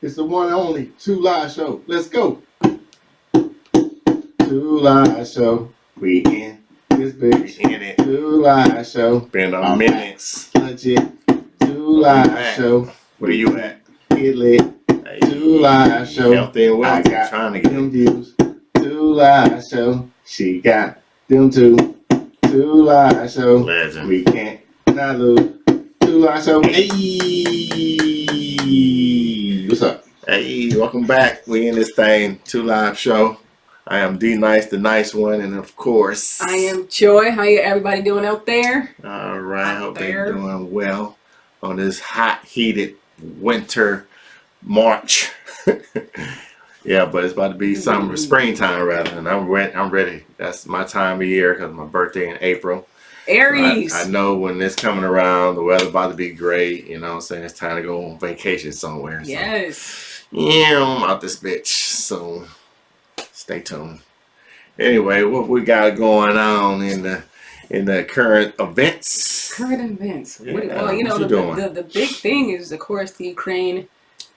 It's the one and only Two Live Show. Let's go. Two Live Show. We in this bitch. We in it. Two Live Show. Been a minutes. Legit. Two Live Show. Where you at? Get lit. Hey, Two Live Show. Healthy and wealthy. I got trying to get them views. Two Live Show. She got them two. Two Live Show. legend. We can't not lose. Two Live Show. Hey, What's up? hey, welcome back. We in this thing. Two Live Show. I am D Nice, the nice one, and of course I am Joy. How you everybody doing out there? All right, hope there. they're doing well on this hot, heated winter March. Yeah, but it's about to be summer, springtime rather, and I'm ready. That's my time of year because my birthday in April. Aries. I know when it's coming around, the weather about to be great. You know what I'm saying? It's time to go on vacation somewhere. Yes. So, yeah, I'm out this bitch. So stay tuned. Anyway, what we got going on in the current events? Current events. Yeah, Well, you know, the big thing is, of course, the Ukraine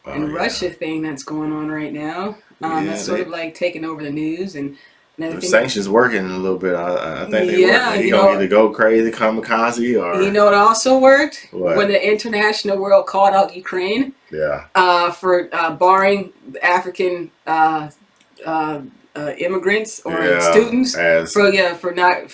and Russia thing that's going on right now. That's sort of like taking over the news and the sanctions working a little bit. I think they yeah, work. You gonna either go crazy, kamikaze, or you know what also worked what? When the international world called out Ukraine. Yeah. For barring African immigrants or students for not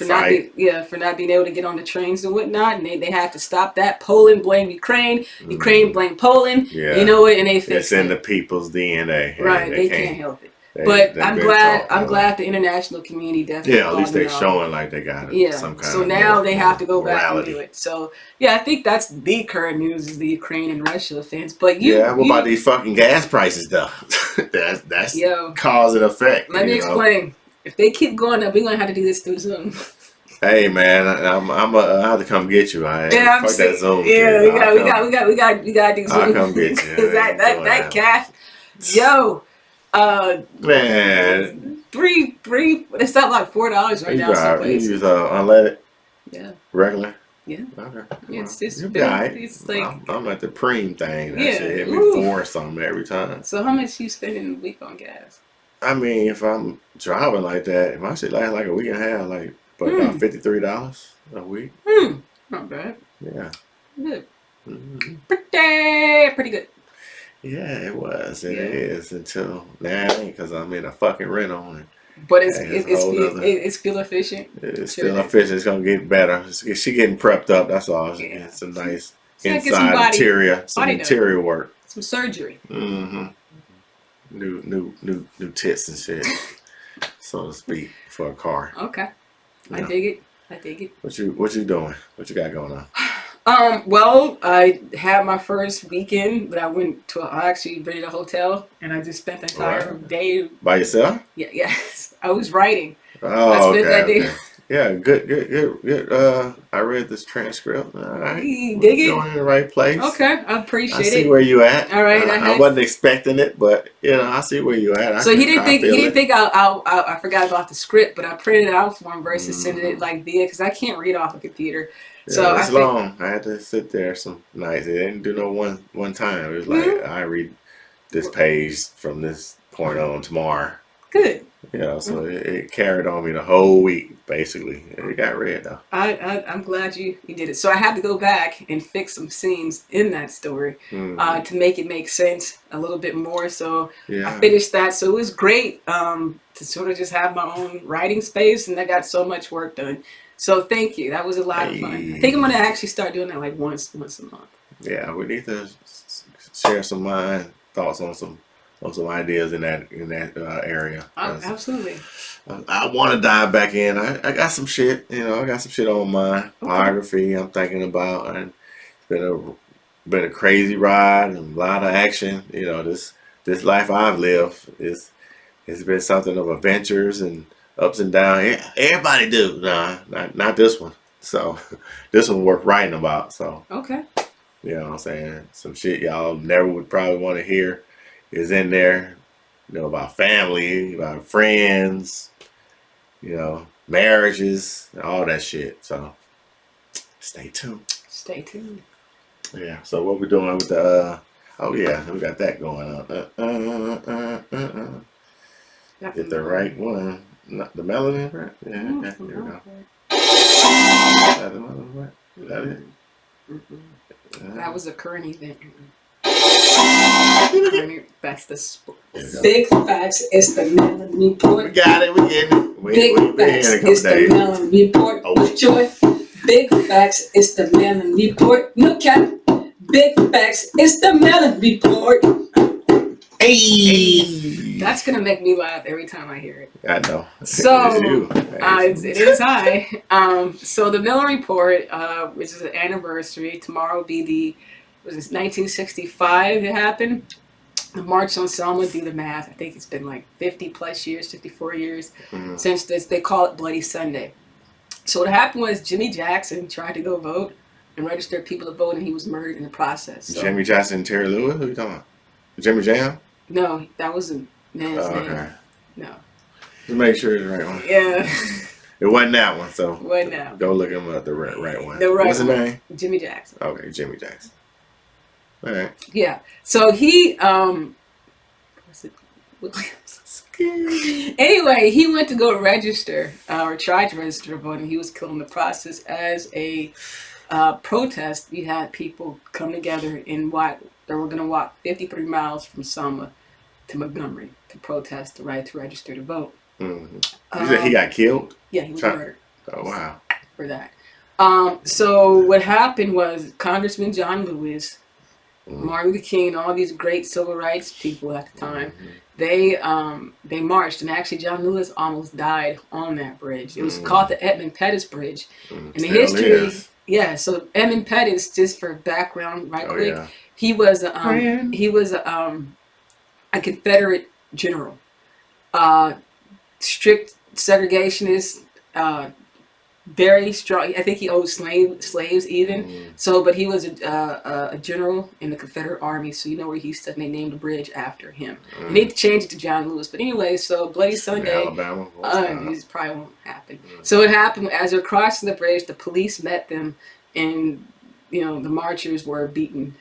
being able to get on the trains and whatnot, and they had to stop that. Poland blamed Ukraine. Ukraine blamed Poland. Yeah. You know what? And they fixed it's in the people's DNA. Right. They can't help it. But I'm glad the international community definitely. Yeah, at least they're showing like they got some kind of. So now they have to go back and do it. So yeah, I think that's the current news is the Ukraine and Russia offense. But what about these fucking gas prices though? that's cause and effect. Let me explain. If they keep going up, we're gonna have to do this through Zoom. Hey man, I have to come get you. Fuck that Zoom. Yeah, we got to do Zoom. I'll come get you. Because that cash, yo. Man, three. It's up like $4 right now. You use unleaded. Yeah. Regular. Yeah. Okay. It's just it's like I'm at the preem thing. That shit hit me $4 something every time. So how much you spending a week on gas? I mean, if I'm driving like that, my shit lasts like a week and a half, like about $53 a week. Not bad. Yeah. Good. Mm-hmm. Pretty good. Yeah, it was. It is until now, because I'm in a fucking rental. But it's fuel efficient. It's still efficient. It's gonna get better. She getting prepped up. That's all. Yeah. Some nice inside interior work. Some surgery. Mm-hmm. New tits and shit, so to speak, for a car. Okay. I dig it. What you doing? What you got going on? Well, I had my first weekend, but I actually rented a hotel, and I just spent the entire day by yourself. Yeah, yes. I was writing. Oh, okay. Yeah, good. I read this transcript. All right. You dig it? Going in the right place. Okay, I appreciate it. I see where you at. All right. I wasn't expecting it, but I see where you at. So he didn't think I forgot about the script, but I printed it out for him versus sending it like via, because I can't read off a computer. Yeah, so it's long. I had to sit there some nights. It didn't do no one time. It was like I read this page from this point on tomorrow. Good. So it carried on me the whole week, basically. It got read though. I'm glad you did it. So I had to go back and fix some scenes in that story to make it make sense a little bit more. So I finished that. So it was great to sort of just have my own writing space, and I got so much work done. So thank you. That was a lot of fun. I think I'm gonna actually start doing that like once a month. Yeah, we need to share some thoughts on some ideas in that area. Absolutely. I want to dive back in. I got some shit. I got some shit on my biography. I'm thinking about, and it's been a crazy ride and a lot of action. This life I've lived it's been something of adventures and ups and downs. Everybody do. Nah, not this one. So this one worth writing about. So okay. You know what I'm saying? Some shit y'all never would probably want to hear is in there. About family, about friends, marriages, all that shit. So stay tuned. Stay tuned. Yeah. So what we're doing with the Oh yeah, we got that going on. Get the right one. Not the melanin, right? Yeah, okay, here we go. Is that the melanin, right? Is that it? That was a current event. That's the Big facts. It's the Melon Report. We got it. We getting it. Big facts. It's the Melon Report. With joy. Big facts. It's the Melon Report. No cap. Big facts. It's the Melon Report. Hey. That's gonna make me laugh every time I hear it. I know. So it is I. So the Melon Report, which is an anniversary. Tomorrow will be the 1965 it happened. The March on Selma, do the math. I think it's been like 50 plus years, 54 years since this. They call it Bloody Sunday. So what happened was Jimmy Jackson tried to go vote and register people to vote, and he was murdered in the process. So. Jimmy Jackson and Terry Lewis? Who are you talking about? Jimmy Jam? No, that wasn't man's name. Okay. No. Just make sure it's the right one. Yeah. It wasn't that one, so wasn't that. Go look him up, the right one. The right What's his one. name? Jimmy Jackson. Okay, Jimmy Jackson. All right. Yeah. So he anyway, he went to go register or tried to register a vote, and he was killed in the process. As a protest, we had people come together and they were going to walk 53 miles from Selma to Montgomery to protest the right to register to vote. Mm-hmm. You said he got killed? Yeah, he was murdered. Oh, wow. For that. So what happened was Congressman John Lewis, Martin Luther King, all these great civil rights people at the time, they marched, and actually John Lewis almost died on that bridge. It was called the Edmund Pettus Bridge. And the history, so Edmund Pettus, just for background, quick, yeah. he was a Confederate general, strict segregationist, very strong. I think he owned slaves even. So, but he was a general in the Confederate Army. So you know where he stood. And they named the bridge after him. They need to change it to John Lewis. But anyway, so Bloody Sunday. Alabama. This probably won't happen. So it happened as they're crossing the bridge. The police met them, and the marchers were beaten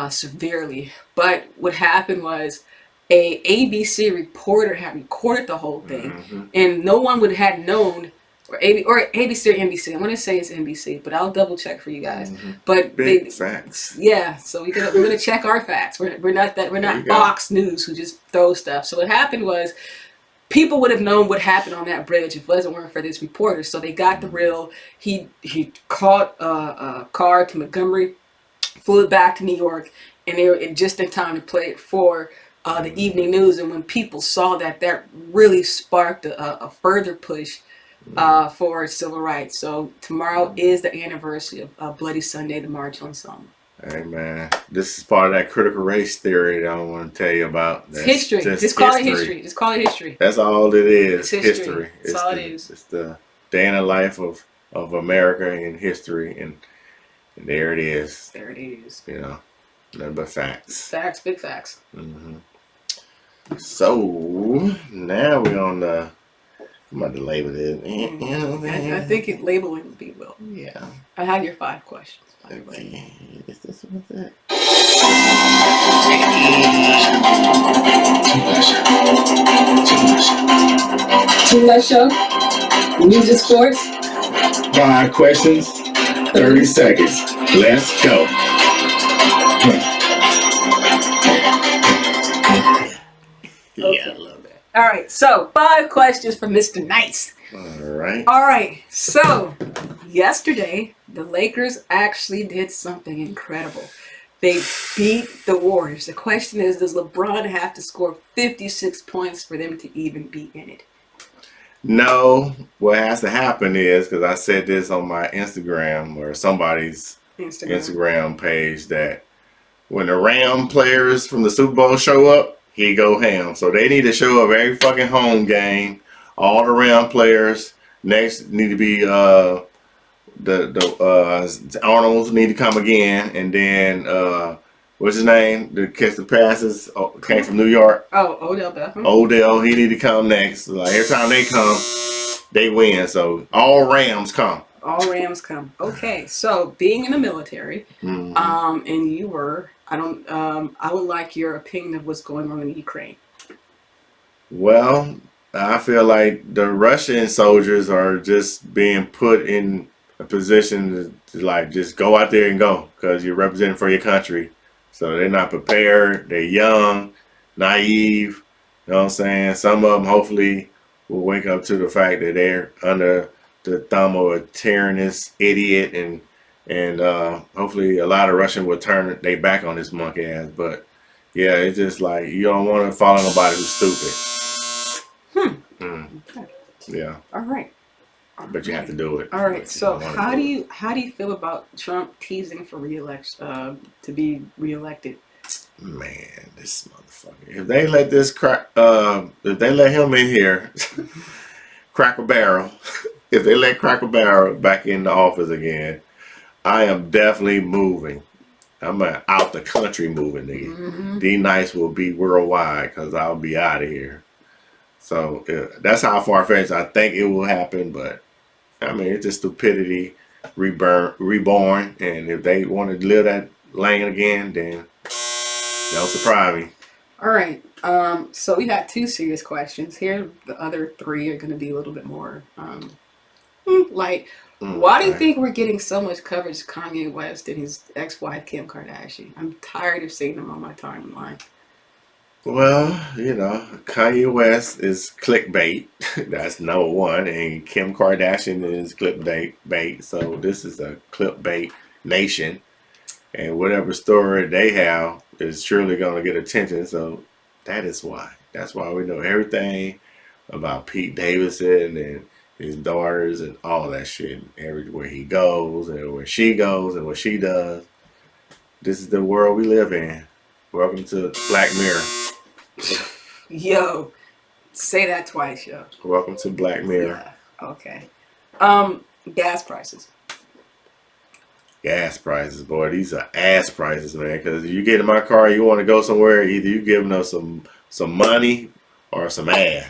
severely. But what happened was, a ABC reporter had recorded the whole thing, and no one would have known. Or ABC or NBC. I want to say it's NBC, but I'll double check for you guys. But big facts. Yeah, so we're gonna check our facts. We're not Fox News who just throw stuff. So what happened was, people would have known what happened on that bridge if it weren't for this reporter. So they got the real. He caught a car to Montgomery, flew it back to New York, and they were just in time to play it for the evening news. And when people saw that really sparked a further push for civil rights. So tomorrow is the anniversary of Bloody Sunday, the March on Selma. Hey man, this is part of that critical race theory that I want to tell you about. That's history. Just call it history. Just call it history. That's all it is. It's history. That's all it is. It's the day in the life of America in history, and there it is. There it is. Nothing but facts. Facts, big facts. So now we're on the. I'm about to label it. I think labeling would be well. Yeah. I have your 5 questions. Okay. Is this what's that? Too much show. News and sports. 5 questions, 30 seconds. Let's go. Yeah, I love that. All right, so 5 questions for Mr. Nice. All right, so yesterday, the Lakers actually did something incredible. They beat the Warriors. The question is, does LeBron have to score 56 points for them to even be in it? No, what has to happen is, because I said this on my Instagram or somebody's Instagram page, that when the Ram players from the Super Bowl show up, he go ham. So they need to show up every fucking home game. All the Ram players next need to be the Arnolds need to come again, and then what's his name? The catch the passes came from New York. Oh, Odell Beckham. Odell, he need to come next. Like every time they come, they win. So all Rams come. All Rams come. Okay, so being in the military, and you were I don't. I would like your opinion of what's going on in Ukraine. Well, I feel like the Russian soldiers are just being put in a position to like just go out there and go because you're representing for your country. So they're not prepared. They're young, naive. You know what I'm saying? Some of them hopefully will wake up to the fact that they're under the thumb of a tyrannous idiot, and hopefully a lot of Russian will turn their back on this monkey ass. But yeah, it's just like you don't want to follow nobody who's stupid. Okay. Yeah. All right. But you have to do it. All right. So how do it. you feel about Trump teasing for reelection to be reelected? Man, this motherfucker. If they let this if they let him in here, Cracker Barrel. If they let Cracker Barrel back in the office again, I am definitely moving. I'm out the country moving, nigga. Mm-hmm. D Nice will be worldwide because I'll be out of here. So that's how far fetched I think it will happen, but I mean, it's just stupidity reborn. And if they want to live that lane again, then don't surprise me. All right. So we had 2 serious questions. Here, the other 3 are going to be a little bit more light. Why do you think we're getting so much coverage of Kanye West and his ex-wife Kim Kardashian? I'm tired of seeing them on my timeline. Well, Kanye West is clickbait. That's number one. And Kim Kardashian is clickbait. So this is a clickbait nation. And whatever story they have is surely going to get attention. So that is why. That's why we know everything about Pete Davidson and his daughters and all that shit. Everywhere he goes and where she goes and what she does. This is the world we live in. Welcome to Black Mirror. Yo, say that twice, yo. Welcome to Black Mirror. Yeah, okay. Gas prices. Gas prices, boy. These are ass prices, man. Because you get in my car, you want to go somewhere, either you giving us some money or some ass.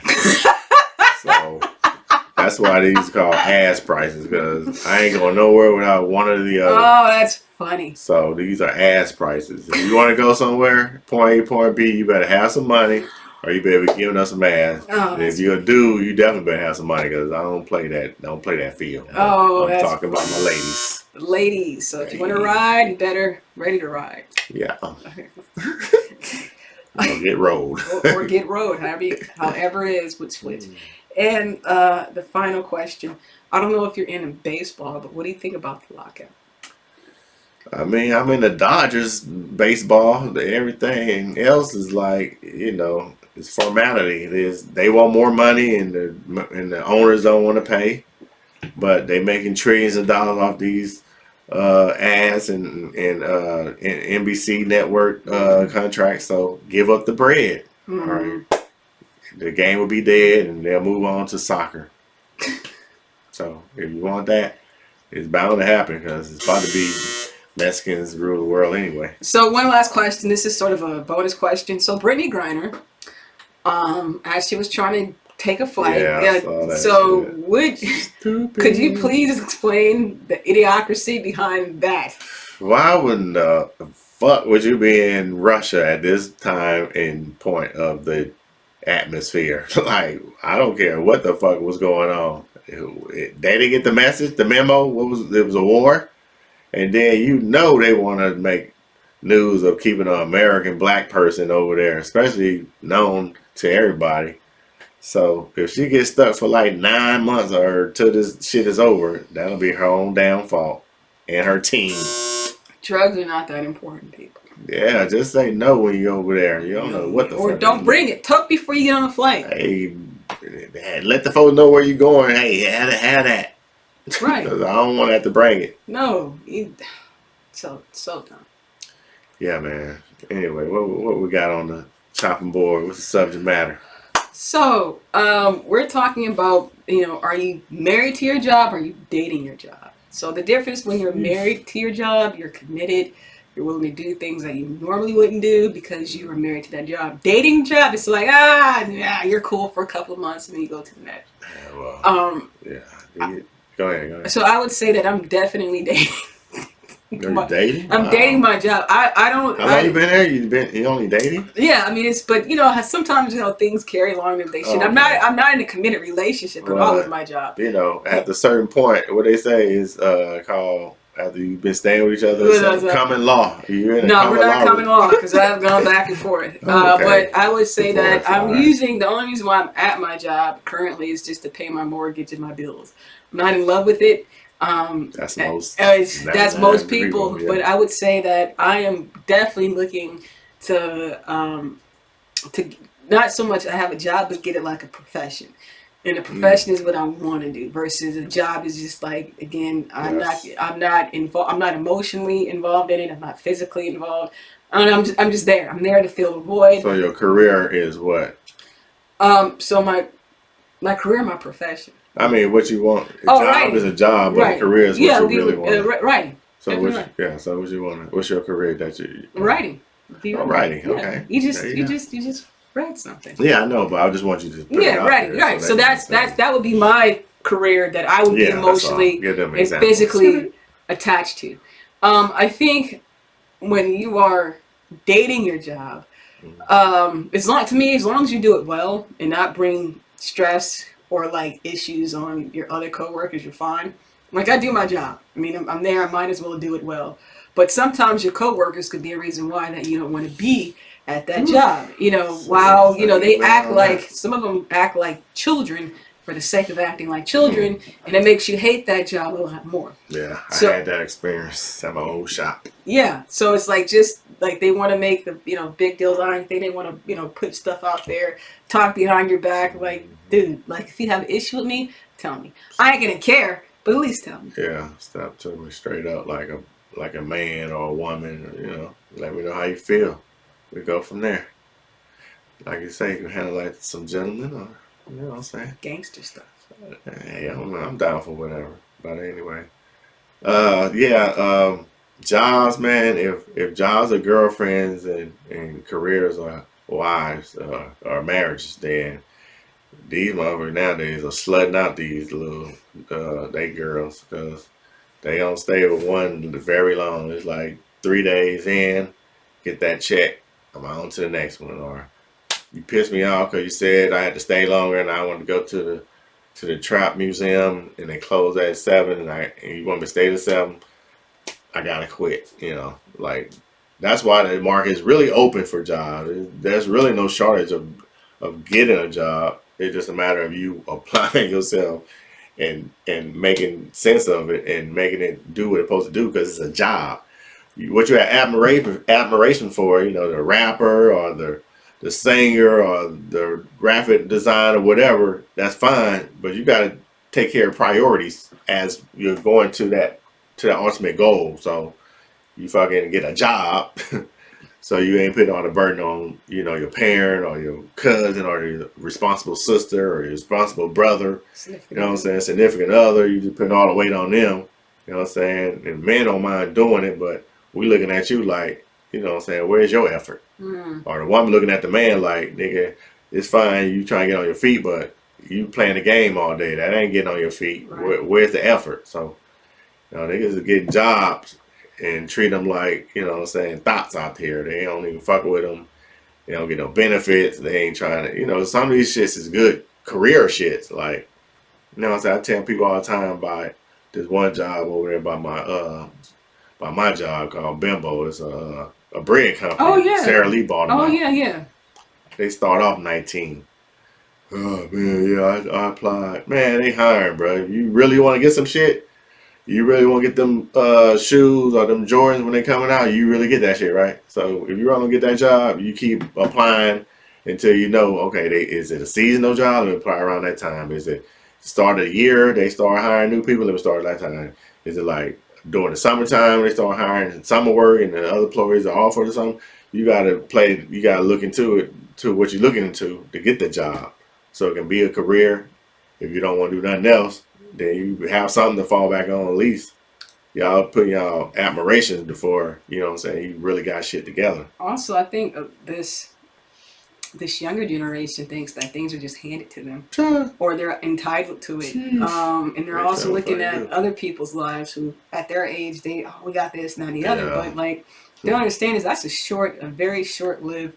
So that's why these are called ass prices. Because I ain't going nowhere without one or the other. Oh, that's funny. So these are ass prices. If you want to go somewhere, point A, point B, you better have some money, or you better be giving us some ass. Oh, and if you're a dude, you definitely better have some money because I don't play that field. Oh, I'm talking about my ladies. Ladies, so if you want to ride, you better ready to ride. Yeah. Or get rolled. or get rolled, however it is with switch. And the final question. I don't know if you're in baseball, but what do you think about the lockout? I mean, I'm in the Dodgers baseball. Everything else is like, it's formality. They want more money, and the owners don't want to pay, but they making trillions of dollars off these ads and NBC network contracts. So give up the bread. Mm-hmm. All right, the game will be dead, and they'll move on to soccer. So if you want that, it's bound to happen because it's about to be Mexicans rule the world anyway. So one last question. This is sort of a bonus question. So Brittany Griner, as she was trying to take a flight. Yeah, I saw that so could you please explain the idiocracy behind that? Why wouldn't the fuck would you be in Russia at this time and point of the atmosphere? Like, I don't care what the fuck was going on. They didn't get the message, the memo. It was a war, and then they want to make news of keeping an American black person over there, especially known to everybody. So if she gets stuck for like 9 months or till this shit is over, that'll be her own damn fault and her team. Drugs are not that important, people. Yeah, just say no when you're over there. You don't know what the fuck. Or don't bring it. Talk before you get on the flight. Hey, let the folks know where you're going. Hey, have that. Right. Because I don't want to have to bring it. No. So dumb. Yeah, man. Anyway, what we got on the chopping board? What's the subject matter? So, we're talking about, are you married to your job or are you dating your job? So the difference when you're married to your job, you're committed, you're willing to do things that you normally wouldn't do because you are married to that job. Dating job, it's like, you're cool for a couple of months and then you go to the next. Yeah, well, Go ahead. So I would say that I'm definitely dating. You're dating? I'm dating my job. I don't. How long you been there? You only dating? Yeah, I mean but sometimes things carry longer than they should. Okay. I'm not in a committed relationship at all with my job. At a certain point, what they say is called after you've been staying with each other, common law. You're in No, we're not common law because I've gone back and forth. But I would say that I'm using the only reason why I'm at my job currently is just to pay my mortgage and my bills. I'm not in love with it. That's most. That's most people. Yeah. But I would say that I am definitely looking to not so much I have a job, but get it like a profession. And a profession is what I want to do versus a job is just like, again, I'm not involved. I'm not emotionally involved in it. I'm not physically involved. I'm just there. I'm there to fill the void. So your career is what? So my career, my profession. I mean, what you want? A job is a job, but a career is what you really want. Writing. So what you want? What's your career that you? Writing. Writing. Yeah. Okay. You just read something. Yeah, I know, but I just want you to. Right. So that would be my career that I would be emotionally and physically attached to. I think when you are dating your job, as long as you do it well and not bring stress or like issues on your other coworkers, you're fine. Like I do my job. I mean, I'm there. I might as well do it well. But sometimes your coworkers could be a reason why that you don't want to be at that job. They act like some of them act like children for the sake of acting like children, and it makes you hate that job a lot more. Yeah, I had that experience at my old shop. Yeah, so it's like just like they want to make the big deals on anything. They want to put stuff out there, talk behind your back. Like, dude, like if you have an issue with me, tell me. I ain't gonna care, but at least tell me. Yeah, stop telling me straight up like a man or a woman. Let me know how you feel. We go from there. Like you say, you can handle like some gentlemen, or you know what I'm saying? Gangster stuff. Hey, I'm down for whatever. But anyway, jobs, man. If jobs are girlfriends and careers are wives or marriages, then these motherfuckers nowadays are slutting out these little they girls because they don't stay with one very long. It's like 3 days in, get that check. I'm on to the next one, or you pissed me off because you said I had to stay longer and I wanted to go to the trap museum and they closed at 7 and you want me to stay to 7. I gotta quit. Like that's why the market is really open for jobs. There's really no shortage of getting a job. It's just a matter of you applying yourself and making sense of it and making it do what it's supposed to do because it's a job. What you have admiration for, the rapper or the singer or the graphic designer, whatever, that's fine. But you got to take care of priorities as you're going to that ultimate goal. So you fucking get a job, so you ain't putting all the burden on your parent or your cousin or your responsible sister or your responsible brother. You know what I'm saying? Significant other. You just putting all the weight on them. You know what I'm saying? And men don't mind doing it, but we looking at you like, where's your effort? Or the woman looking at the man like, nigga, it's fine, you trying to get on your feet, but you playing the game all day. That ain't getting on your feet. Right. Where's the effort? So, niggas are getting jobs and treat them like, thoughts out here. They don't even fuck with them. They don't get no benefits. They ain't trying to, some of these shits is good career shits. Like, I tell people all the time about this one job over there by my job called Bimbo. It's a bread company. Oh yeah. Sarah Lee bought them. Oh yeah. They start off 19. Oh man, yeah, I applied. Man, they hiring, bro. If you really want to get some shit, you really want to get them shoes or them Jordans when they coming out, you really get that shit, right? So if you want to get that job, you keep applying until okay, is it a seasonal job? Let me apply around that time. Is it start of the year? They start hiring new people. Let me start at that time. Is it like during the summertime they start hiring summer work and the other employees are off for the summer? You gotta look into it, to what you're looking into to get the job. So it can be a career. If you don't want to do nothing else, then you have something to fall back on at least. Y'all put y'all admirations before, you really got shit together. Also, I think this this younger generation thinks that things are just handed to them, Sure. or they're entitled to it. And they're also looking at other people's lives who, at their age, we got this, not the other. But like, they don't understand is that's a very short-lived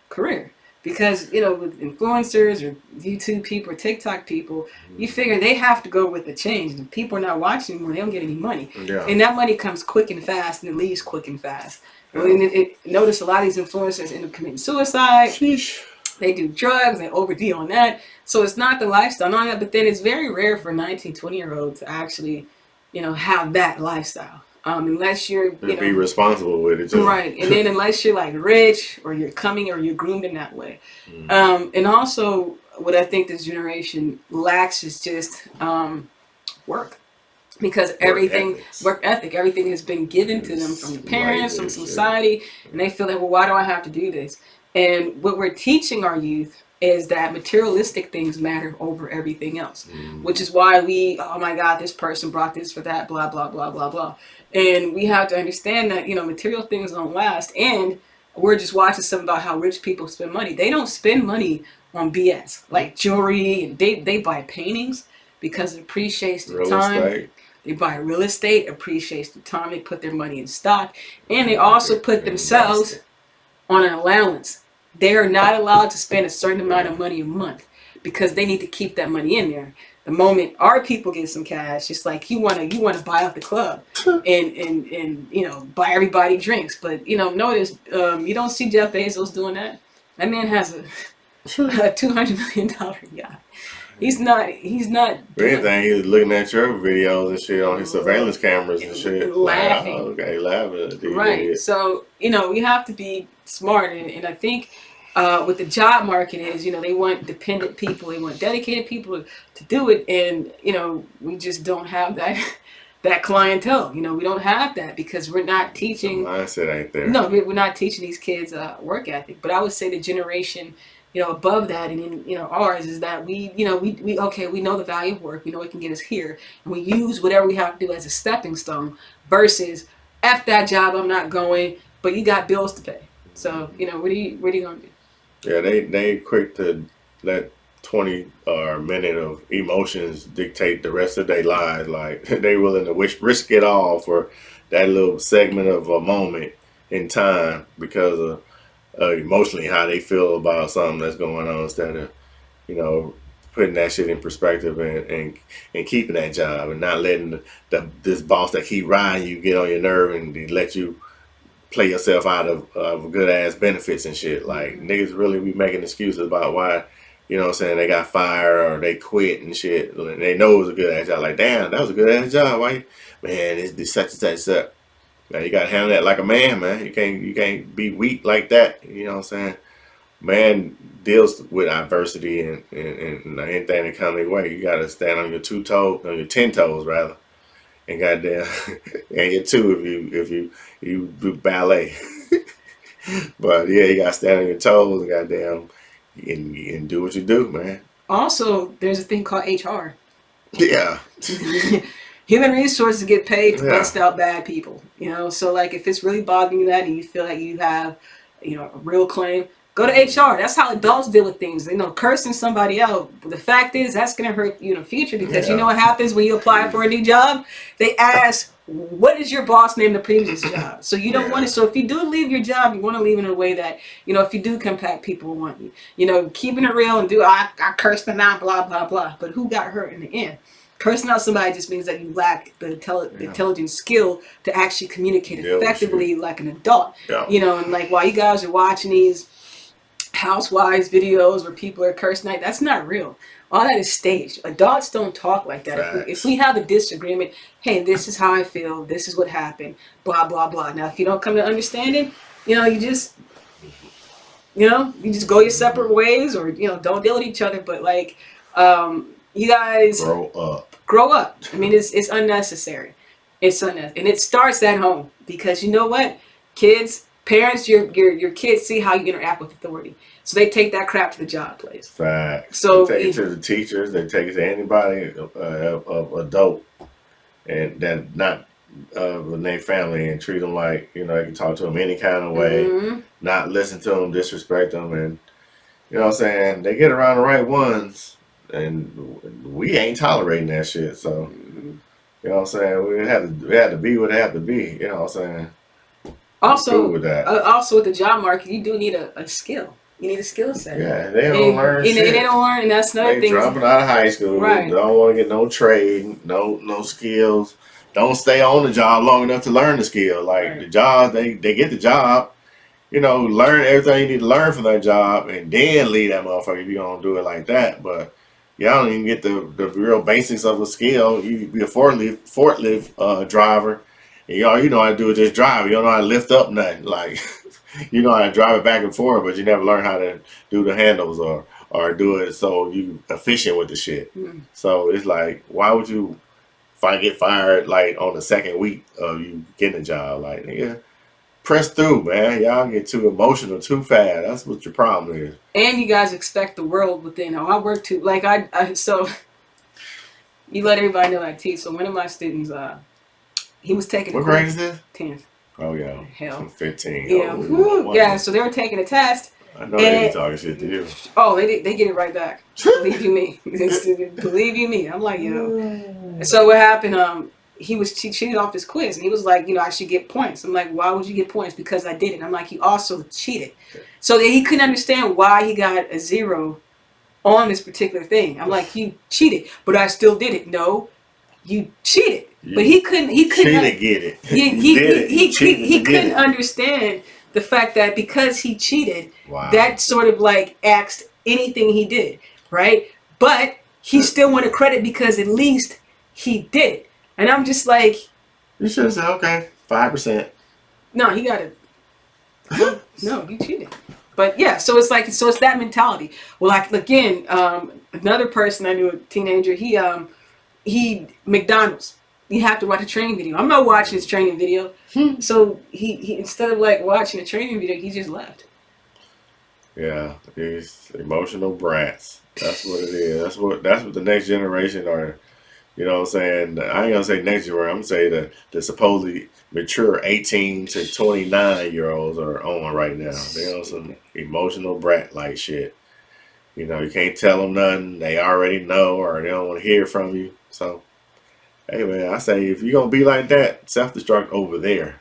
career. Because, you know, with influencers or YouTube people or TikTok people, you figure they have to go with the change. If people are not watching anymore, they don't get any money. Yeah. And that money comes quick and fast, and it leaves quick and fast. Notice a lot of these influencers end up committing suicide. Sheesh. They do drugs, they OD on that. So it's not the lifestyle, not that, but then it's very rare for a 19, 20-year-old to actually, you know, have that lifestyle. Unless you're, you know, be responsible with it too. Right. And then unless you're like rich or you're groomed in that way. And also what I think this generation lacks is just work. Because work ethic, everything has been given to them from the parents, from society, and they feel like, well, why do I have to do this? And what we're teaching our youth is that materialistic things matter over everything else, which is why oh my God, this person brought this for that, blah, blah, blah, blah, blah. And we have to understand that, you know, material things don't last. And we're just watching something about how rich people spend money. They don't spend money on BS, like jewelry, and they buy paintings because it appreciates the time. Estate. They buy real estate, appreciates the time. They put their money in stock, and they also put themselves on an allowance. They are not allowed to spend a certain amount of money a month because they need to keep that money in there. The moment our people get some cash, it's like you want to buy out the club and you know, buy everybody drinks. But you know, notice you don't see Jeff Bezos doing that. That man has a $200 million yacht. He's not. For anything, he's looking at your videos and shit on his surveillance cameras and shit. Laughing. Like, oh, okay, laughing. Right. So, you know, we have to be smart. And I think what the job market is, you know, they want dependent people. They want dedicated people to do it. And, you know, we just don't have that clientele. You know, we don't have that because we're not teaching. The mindset ain't there. No, we're not teaching these kids work ethic. But I would say the generation, you know, above that, and in, you know, ours is that we know the value of work. We know it can get us here, and we use whatever we have to do as a stepping stone. Versus, F that job, I'm not going. But you got bills to pay. So you know, what are you gonna do? Yeah, they quick to let 20 or a minute of emotions dictate the rest of their lives. Like they willing to risk it all for that little segment of a moment in time because of emotionally how they feel about something that's going on, instead of, you know, putting that shit in perspective and keeping that job and not letting this boss that keep riding you get on your nerve and let you play yourself out of good ass benefits and shit. Like niggas really be making excuses about why, you know what I'm saying, they got fired or they quit and shit. And they know it was a good ass job. Like, damn, that was a good ass job. Why? Man, it's such and such such. Now you gotta handle that like a man, man. You can't be weak like that. You know what I'm saying? Man deals with adversity and anything that comes their way. You gotta stand on your 10 toes rather. And goddamn, and your two if you do ballet. But yeah, you gotta stand on your toes and goddamn and do what you do, man. Also, there's a thing called HR. Yeah. Human resources get paid to bust out bad people, you know. So like, if it's really bothering you that and you feel like you have, you know, a real claim, go to HR. That's how adults deal with things. You know, cursing somebody out. But the fact is, that's gonna hurt you in the future because you know what happens when you apply for a new job? They ask, what is your boss name the previous job? So you don't want to. So if you do leave your job, you want to leave in a way that, you know, if you do come back, people will want you. You know, keeping it real and I cursed them out, blah blah blah. But who got hurt in the end? Cursing out somebody just means that you lack the intelligent skill to actually communicate effectively like an adult. Yeah. You know, and like while you guys are watching these housewives videos where people are cursing, like, that's not real. All that is staged. Adults don't talk like that. If we have a disagreement, hey, this is how I feel, this is what happened, blah blah blah. Now if you don't come to understanding, you know, you just go your separate ways, or, you know, don't deal with each other. But like, you guys grow up. I mean, it's unnecessary. It's unnecessary, and it starts at home, because you know what, parents, your kids see how you interact with authority, so they take that crap to the job place. Facts. So they take it to the teachers. They take it to anybody of adult, and that not with their family, and treat them like, you know, they can talk to them any kind of way, not listen to them, disrespect them, and You know what I'm saying? They get around the right ones, and we ain't tolerating that shit. So, you know what I'm saying? We had to be what it had to be. You know what I'm saying? Also, cool with that. Also with the job market, you do need a skill. You need a skill set. Yeah, they don't learn shit. They don't learn, and that's another thing. They dropping out of high school. Right. Don't want to get no trade, no skills. Don't stay on the job long enough to learn the skill. Like the job, they get the job. You know, learn everything you need to learn from that job, and then leave that motherfucker if you're gonna do it like that. But y'all don't even get the real basics of a skill. You be a forklift driver, and all you know how to do is just drive. You don't know how to lift up nothing. Like you know how to drive it back and forth, but you never learn how to do the handles or do it so you efficient with the shit. So it's like, why would you get fired like on the second week of you getting a job? Like, nigga, press through, man. Y'all get too emotional too fast. That's what your problem is. And you guys expect the world within. I work too. Like so you let everybody know I teach. So one of my students, he was taking. What grade is this? 10th. Oh yeah. Hell. 15. Yeah. Oh, yeah. So they were taking a test. I know they be talking shit to you. Oh, they get it right back. Believe you me. Believe you me. I'm like, So what happened? He cheated off his quiz, and he was like, I should get points. I'm like, why would you get points? Because I did it. I'm like, he also cheated. So that he couldn't understand why he got a 0 on this particular thing. I'm like, you cheated, but I still did it. No, you cheated. But he couldn't cheated, get it. He couldn't understand the fact that because he cheated, that sort of like axed anything he did, right? But he still wanted credit because at least he did it. And I'm just like, you should have said, okay, 5%. No, he got it. No, you cheated. But yeah, so it's like, it's that mentality. Well, like again, another person I knew, a teenager, he McDonald's. You have to watch a training video. I'm not watching his training video. So he instead of like watching a training video, he just left. Yeah, these emotional brats. That's what it is. That's what the next generation are. You know what I'm saying? I ain't gonna say next year. I'm gonna say the supposedly mature 18 to 29-year-olds are on right now. They're on some emotional brat like shit. You know, you can't tell them nothing. They already know, or they don't want to hear from you. So, hey man, I say if you're gonna be like that, self-destruct over there.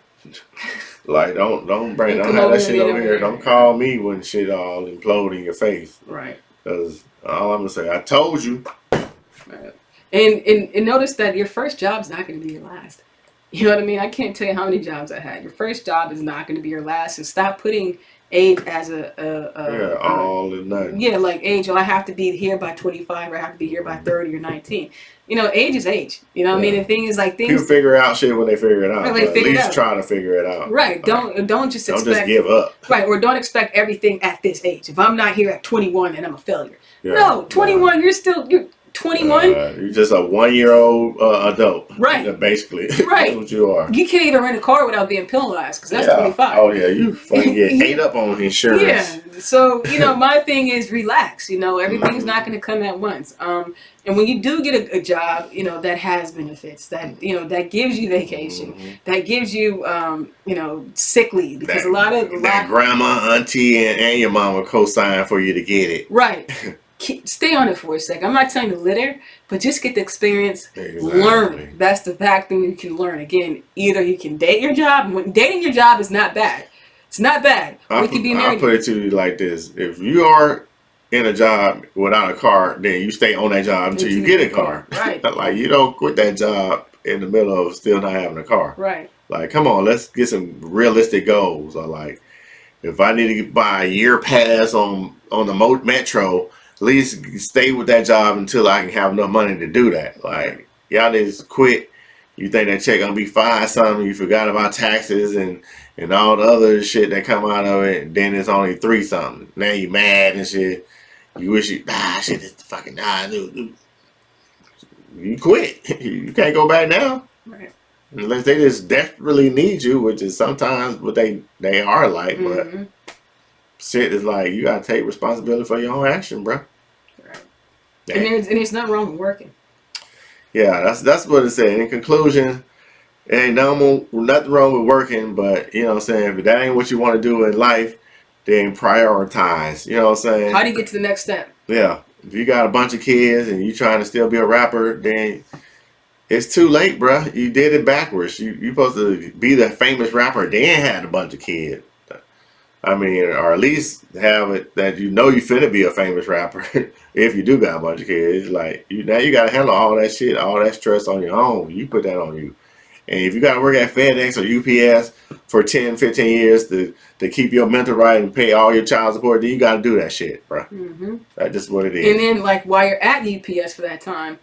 Like don't have that shit over here. Don't call me when shit all implode in your face. Right. Because all I'm gonna say, I told you. Right. And notice that your first job is not going to be your last. You know what I mean? I can't tell you how many jobs I had. Your first job is not going to be your last. And stop putting age as all or nothing. Yeah, like age. I have to be here by 25, or I have to be here by 30 or 19. Age is age. You know what I mean? The thing is, like, things. People figure out shit when they figure it out. Right, but at least try to figure it out. Right. Don't just give up. Right. Or don't expect everything at this age. If I'm not here at 21, then I'm a failure. Yeah, no, 21. You're 21. You're just a 1-year-old adult. Right. Basically. Right. That's what you are. You can't even rent a car without being penalized, because that's 25. Oh, yeah. You fucking get ate up on insurance. Yeah. So, my thing is relax. Everything's not going to come at once. And when you do get a job, that has benefits, that, that gives you vacation, that gives you, sick leave. Because that grandma, auntie, and your mama co-sign for you to get it. Right. Stay on it for a second. I'm not telling you to litter, but just get the experience. Exactly. Learn. That's the fact thing you can learn. Again, either you can date your job. Dating your job is not bad. It's not bad. I'll put it to you like this. If you are in a job without a car, then you stay on that job until you get a car. Right. Like, you don't quit that job in the middle of still not having a car. Right. Like, come on, let's get some realistic goals. Or like, if I need to buy a year pass on the metro, at least stay with that job until I can have enough money to do that. Like, y'all just quit. You think that check gonna be 5 something, you forgot about taxes and all the other shit that come out of it, then it's only 3 something. Now you mad and shit. You wish you shit, this fucking you quit. You can't go back now. Right. Unless they just desperately need you, which is sometimes what they are like, but shit is like, you gotta take responsibility for your own action, bro. Right. And there's nothing wrong with working. Yeah, that's what it said. In conclusion, ain't nothing wrong with working, but you know what I'm saying, if that ain't what you want to do in life, then prioritize. You know what I'm saying? How do you get to the next step? Yeah. If you got a bunch of kids and you trying to still be a rapper, then it's too late, bro. You did it backwards. You supposed to be the famous rapper, then had a bunch of kids. I mean, or at least have it that you finna be a famous rapper. If you do got a bunch of kids, like now you gotta handle all that shit, all that stress on your own. You put that on you. And if you gotta work at FedEx or UPS for 10, 15 years to keep your mental right and pay all your child support, then you gotta do that shit, bro. That's just what it is. And then, like, while you're at UPS for that time,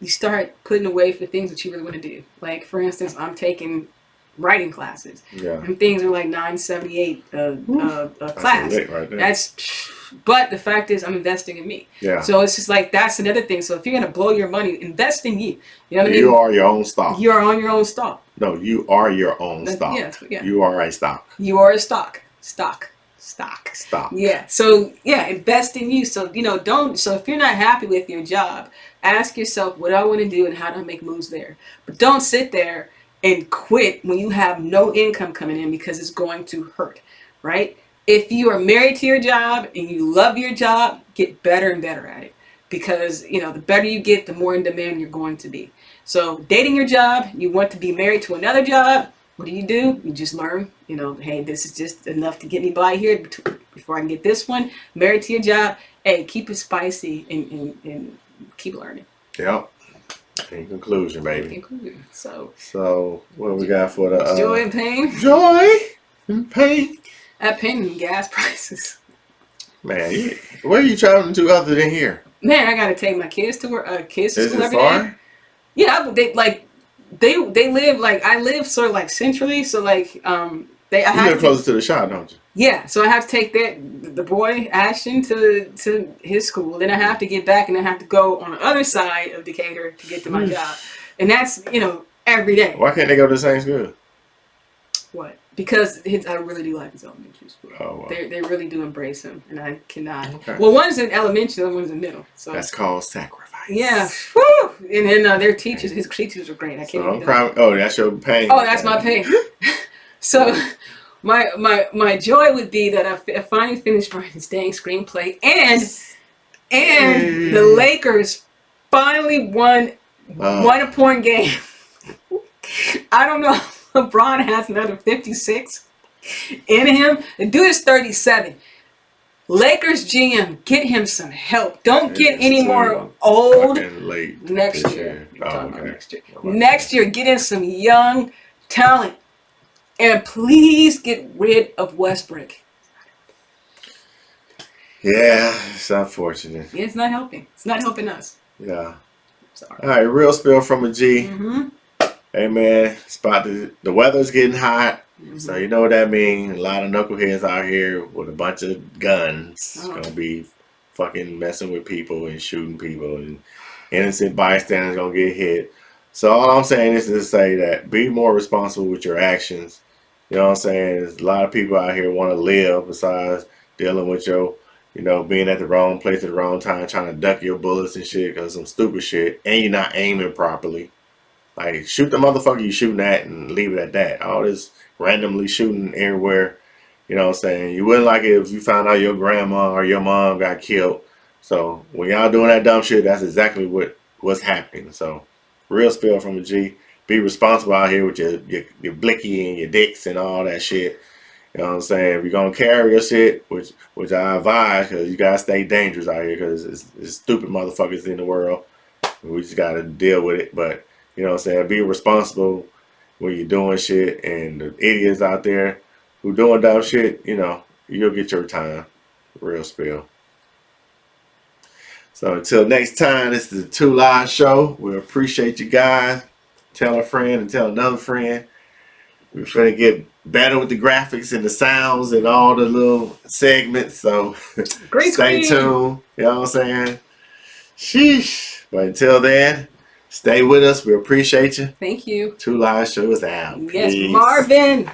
you start putting away for things that you really want to do. Like, for instance, I'm taking writing classes. Yeah. And things are like $9.78 a class. That's right there. But the fact is, I'm investing in me. Yeah. So it's just like, that's another thing. So if you're gonna blow your money, invest in you. You know what I mean? You are your own stock. You are on your own stock. No, you are your own stock. Yeah. You are a stock. You are a stock. Stock. Yeah. So yeah, invest in you. So so if you're not happy with your job, ask yourself, what do I want to do and how do I make moves there? But don't sit there and quit when you have no income coming in, because it's going to hurt, right? If you are married to your job and you love your job, get better and better at it, because the better you get, the more in demand you're going to be. So dating your job, you want to be married to another job, what do? You just learn, hey, this is just enough to get me by here before I can get this one. Married to your job, hey, keep it spicy and keep learning. Yep. In conclusion, baby. So what we got for the joy and pain? Joy and pain. That pain and gas prices. Man, where are you traveling to other than here? Man, I gotta take my kids to school every day. Is it far? Yeah, they live like, I live sort of like centrally, so like you live closer to the shop, don't you? Yeah, so I have to take the boy Ashton to his school. Then I have to get back, and I have to go on the other side of Decatur to get to my job, and that's every day. Why can't they go to the same school? What? Because I really do like his elementary school. Oh, wow. They really do embrace him, and I cannot. Okay. Well, one's in elementary, the other one's in middle. So that's called sacrifice. Yeah. Woo! And then their teachers, his teachers are great. I can't. Oh, that's your pain. Oh, that's my pain. So. My joy would be that I finally finished writing this dang screenplay, and the Lakers finally won a point game. I don't know if LeBron has another 56 in him. The dude is 37. Lakers GM, get him some help. Don't get any more old. Next year. Next year, get in some young talent. And please get rid of Westbrook. Yeah, it's unfortunate. It's not helping. It's not helping us. Yeah. Sorry. All right, real spill from a G. Hey man, the weather's getting hot, so you know what that means. A lot of knuckleheads out here with a bunch of guns. Gonna be fucking messing with people and shooting people, and innocent bystanders gonna get hit. So all I'm saying is to say that be more responsible with your actions. You know what I'm saying? There's a lot of people out here want to live besides dealing with your, being at the wrong place at the wrong time, trying to duck your bullets and shit because some stupid shit, and you're not aiming properly. Like, shoot the motherfucker you shooting at and leave it at that. All this randomly shooting everywhere, you know what I'm saying? You wouldn't like it if you found out your grandma or your mom got killed. So when y'all doing that dumb shit, that's exactly what's happening. So real spill from a G. Be responsible out here with your blicky and your dicks and all that shit. You know what I'm saying? If you're going to carry your shit, which I advise, because you got to stay dangerous out here, because it's stupid motherfuckers in the world. We just got to deal with it. But, you know what I'm saying? Be responsible when you're doing shit. And the idiots out there who doing dumb shit, you'll get your time. Real spill. So until next time, this is the Two Live Show. We appreciate you guys. Tell a friend and tell another friend. We're trying to get better with the graphics and the sounds and all the little segments. So stay tuned. You know what I'm saying? Sheesh. But until then, stay with us. We appreciate you. Thank you. Two Live Show is out. Yes, Peace. Marvin.